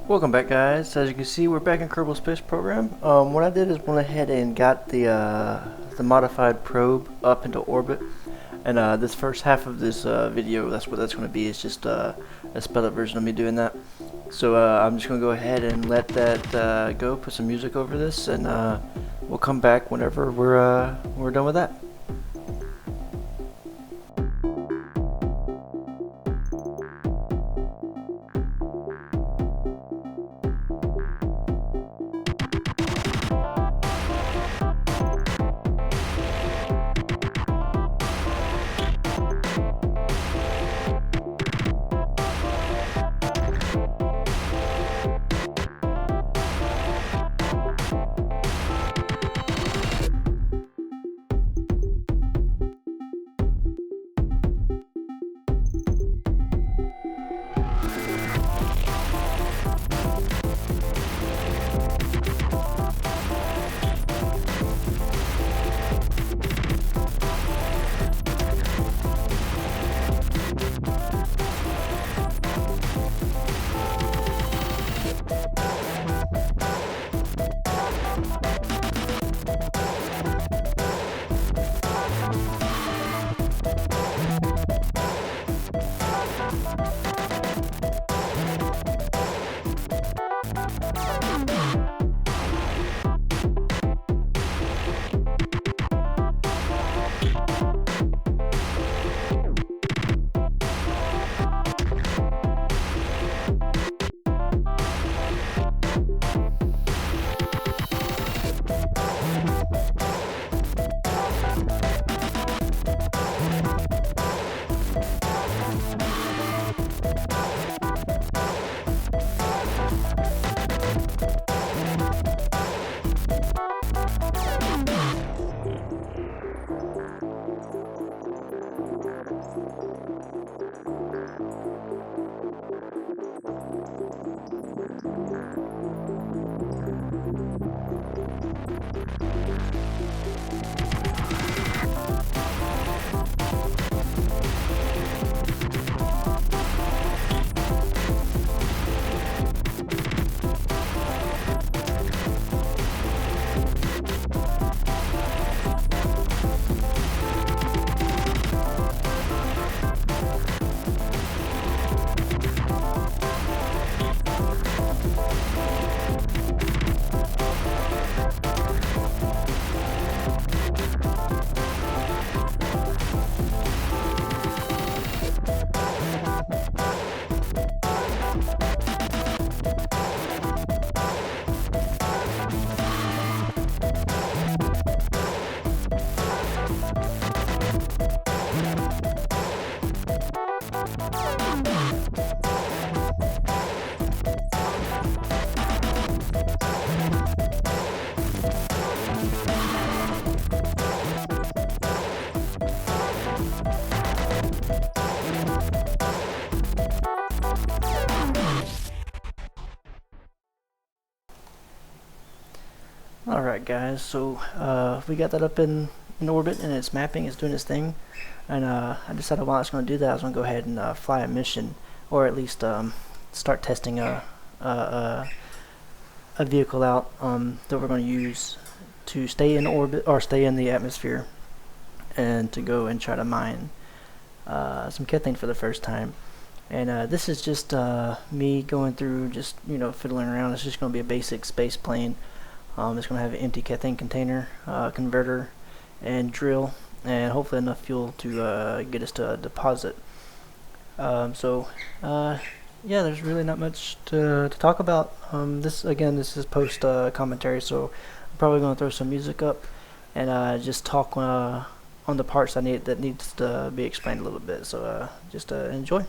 Welcome back, guys. As you can see, we're back in Kerbal Space Program. What I did is went ahead and got the modified probe up into orbit, and this first half of this video, that's what that's going to be. It's just a sped up version of me doing that. So I'm just going to go ahead and let that go. Put some music over this, and we'll come back whenever we're done with that. Alright guys, so we got that up in orbit and it's mapping, it's doing its thing, and I decided while it's going to do that I was going to go ahead and fly a mission, or at least start testing a vehicle out that we're going to use to stay in orbit, or stay in the atmosphere, and to go and try to mine some Kethane for the first time. And this is just me going through, just fiddling around. It's just going to be a basic space plane. It's going to have an empty Kethane container, converter, and drill, and hopefully enough fuel to get us to a deposit. Yeah, there's really not much to talk about. This is post commentary, so I'm probably going to throw some music up and just talk on the parts that needs to be explained a little bit. So just enjoy.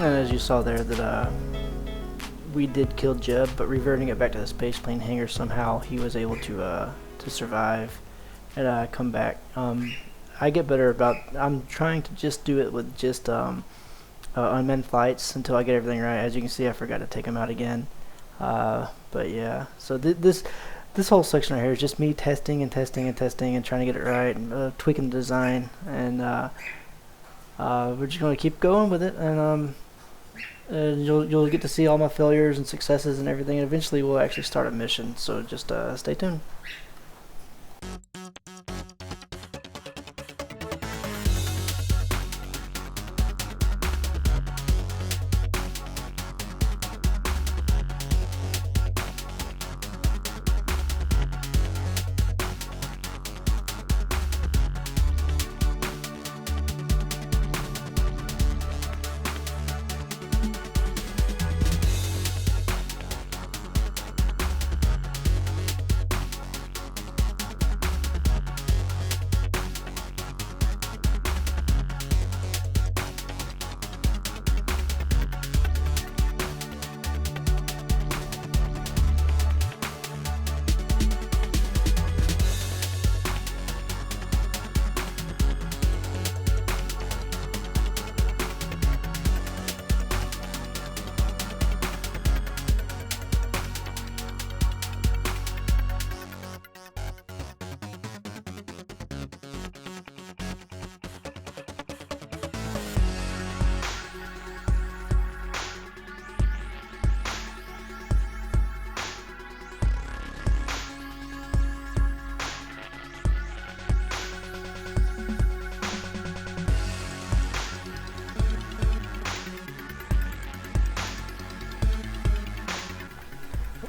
And as you saw there, that we did kill Jeb, but reverting it back to the space plane hangar, somehow he was able to survive and come back. I get better about. I'm trying to just do it with just unmanned flights until I get everything right. As you can see, I forgot to take them out again. But yeah, so this whole section right here is just me testing and testing and testing and trying to get it right and tweaking the design, and we're just gonna keep going with it, and you'll get to see all my failures and successes and everything, and eventually we'll actually start a mission. So just stay tuned.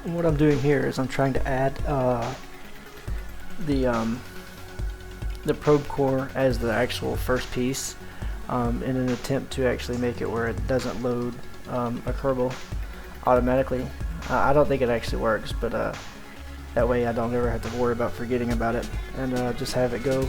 What I'm doing here is I'm trying to add the probe core as the actual first piece in an attempt to actually make it where it doesn't load a Kerbal automatically. I don't think it actually works, but that way I don't ever have to worry about forgetting about it and just have it go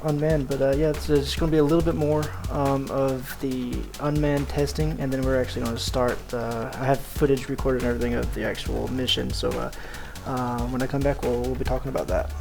unmanned. But yeah, it's just going to be a little bit more of the unmanned testing, and then we're actually going to start. I have footage recorded and everything of the actual mission, so when I come back, we'll be talking about that.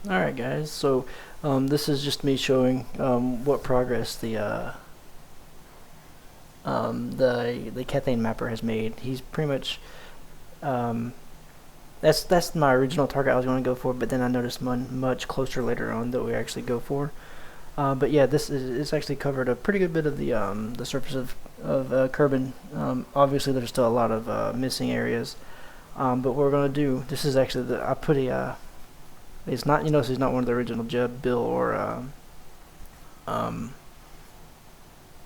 Alright guys, so this is just me showing what progress the Kethane mapper has made. He's pretty much that's my original target I was going to go for, but then I noticed one much closer later on that we actually go for. But yeah, it's actually covered a pretty good bit of the surface of Kerbin. Obviously, there's still a lot of missing areas. But what we're going to do, this is actually I put a it's not, you notice he's not one of the original Jeb, Bill, or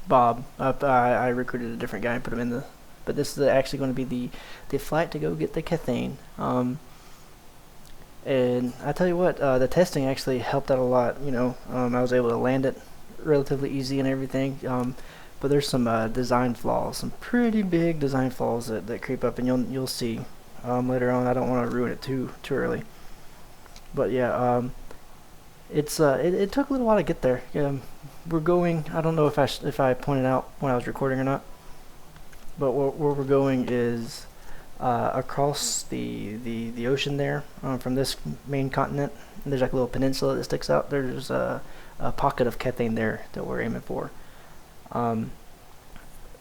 Bob. I recruited a different guy and put him in but this is actually going to be the flight to go get the Kethane. And I tell you what, the testing actually helped out a lot. I was able to land it relatively easy and everything. but there's some design flaws, some pretty big design flaws that creep up, and you'll see later on. I don't want to ruin it too early, but yeah, it took a little while to get there. We're going. I don't know if I pointed out when I was recording or not, but where we're going is across the ocean there, from this main continent. And there's like a little peninsula that sticks out. There's a pocket of Kethane there that we're aiming for.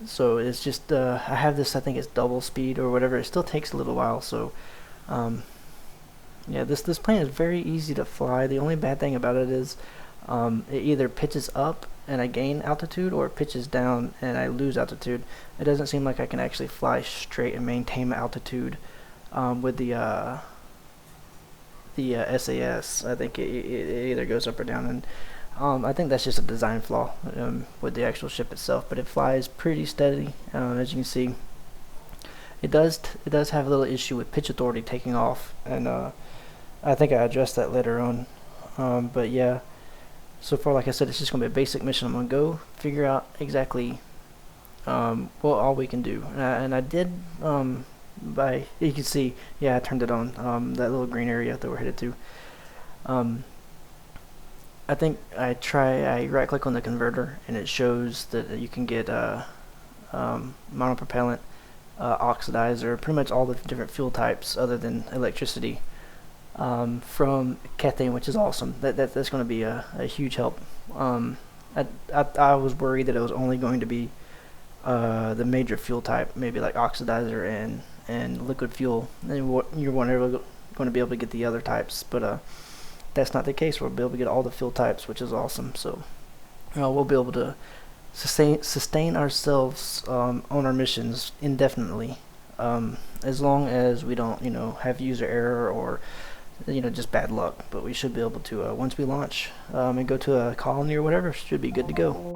So it's just I have this. I think it's double speed or whatever. It still takes a little while. So yeah, this plane is very easy to fly. The only bad thing about it is it either pitches up and I gain altitude, or it pitches down and I lose altitude. It doesn't seem like I can actually fly straight and maintain altitude with the SAS. I think it either goes up or down, and I think that's just a design flaw with the actual ship itself. But it flies pretty steady, as you can see. It does have a little issue with pitch authority taking off, and I think I addressed that later on. But yeah, so far, like I said, it's just going to be a basic mission. I'm going to go figure out exactly all we can do. And I did, you can see, yeah, I turned it on, that little green area that we're headed to. I think I right click on the converter, and it shows that you can get monopropellant, oxidizer, pretty much all the different fuel types other than electricity, from Kethane, which is awesome. That's going to be a huge help. I was worried that it was only going to be the major fuel type, maybe like oxidizer and liquid fuel, and you weren't going to be able to get the other types, but that's not the case. We'll be able to get all the fuel types, which is awesome. So we'll be able to sustain ourselves on our missions indefinitely, as long as we don't have user error or just bad luck. But we should be able to, once we launch and go to a colony or whatever, should be good to go.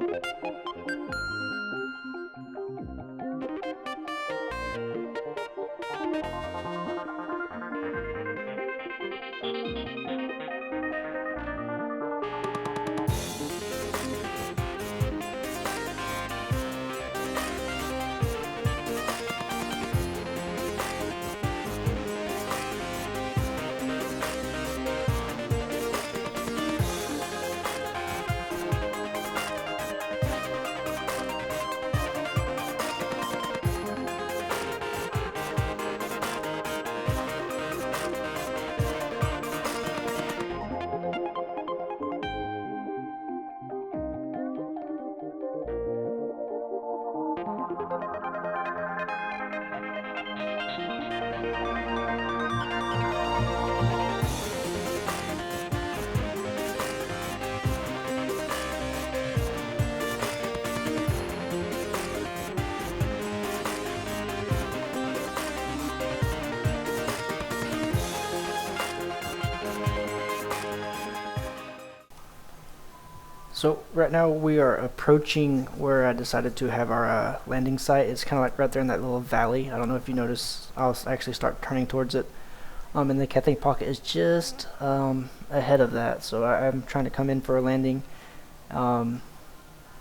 So right now we are approaching where I decided to have our landing site. It's kind of like right there in that little valley. I don't know if you notice. I'll actually start turning towards it. And the Kethane pocket is just ahead of that. So I'm trying to come in for a landing. And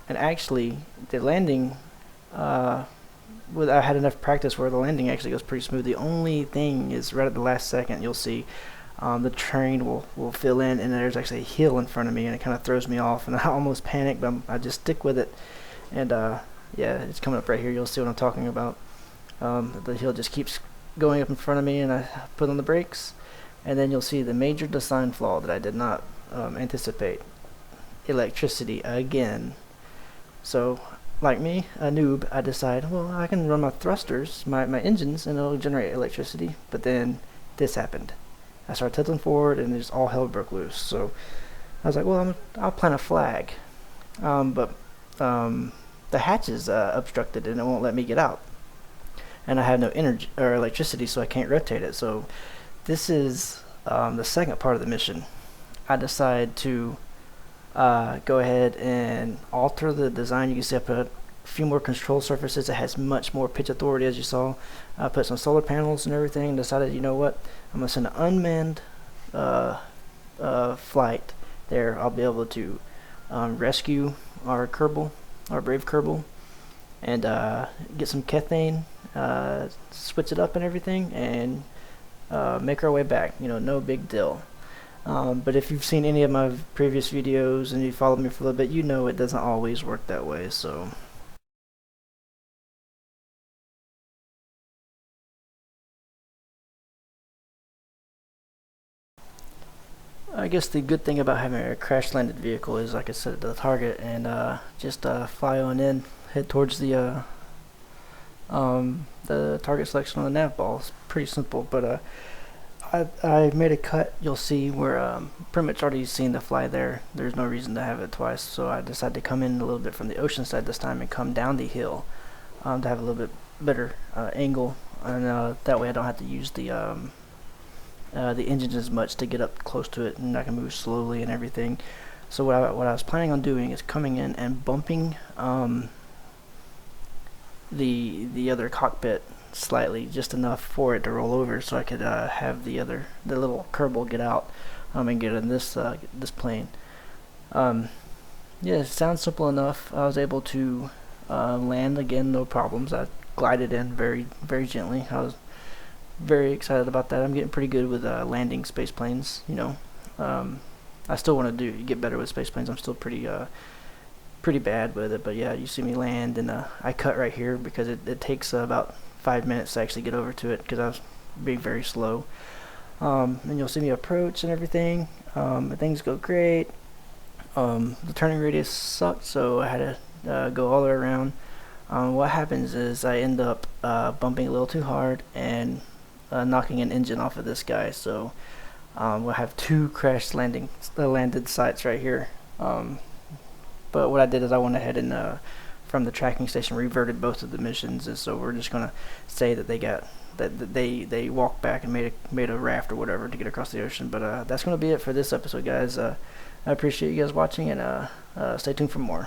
actually, the landing, I had enough practice where the landing actually goes pretty smooth. The only thing is right at the last second, you'll see the terrain will fill in, and there's actually a hill in front of me, and it kind of throws me off, and I almost panic, but I just stick with it. And yeah, it's coming up right here. You'll see what I'm talking about. The hill just keeps going up in front of me, and I put on the brakes, and then you'll see the major design flaw that I did not anticipate: electricity again. So, like me, a noob, I decide, well, I can run my thrusters, my engines, and it'll generate electricity. But then this happened. I started tilting forward, and just all hell broke loose. So I was like, well, I'll plant a flag. But the hatch is obstructed, and it won't let me get out. And I have no energy or electricity, so I can't rotate it. So this is the second part of the mission. I decide to go ahead and alter the design. You can see I put a few more control surfaces. It has much more pitch authority, as you saw. I put some solar panels and everything. Decided, you know what, I'm gonna send an unmanned flight there. I'll be able to rescue our Kerbal, our brave Kerbal, and get some Kethane, switch it up and everything, and make our way back. You know, no big deal. But if you've seen any of my previous videos and you followed me for a little bit, you know it doesn't always work that way. So I guess the good thing about having a crash landed vehicle is I can set it to the target and just fly on in, head towards the target selection on the nav ball. It's pretty simple, but I made a cut, you'll see, where pretty much already seen the fly there. There's no reason to have it twice, so I decided to come in a little bit from the ocean side this time and come down the hill to have a little bit better angle, and that way I don't have to use the engines as much to get up close to it, and I can move slowly and everything. So what I was planning on doing is coming in and bumping the other cockpit slightly, just enough for it to roll over, so I could have the little Kerbal get out and get in this plane. Yeah, it sounds simple enough. I was able to land again, no problems. I glided in very, very gently. I was very excited about that. I'm getting pretty good with landing space planes. You know, I still want to get better with space planes. I'm still pretty bad with it, but yeah, you see me land, and I cut right here because it takes about 5 minutes to actually get over to it because I was being very slow. And you'll see me approach and everything. Things go great. The turning radius sucked, so I had to go all the way around. What happens is I end up bumping a little too hard and knocking an engine off of this guy, so we'll have two crash landed sites right here. But what I did is I went ahead and from the tracking station reverted both of the missions, and so we're just gonna say that they walked back and made a raft or whatever to get across the ocean. But that's gonna be it for this episode, guys. I appreciate you guys watching, and stay tuned for more.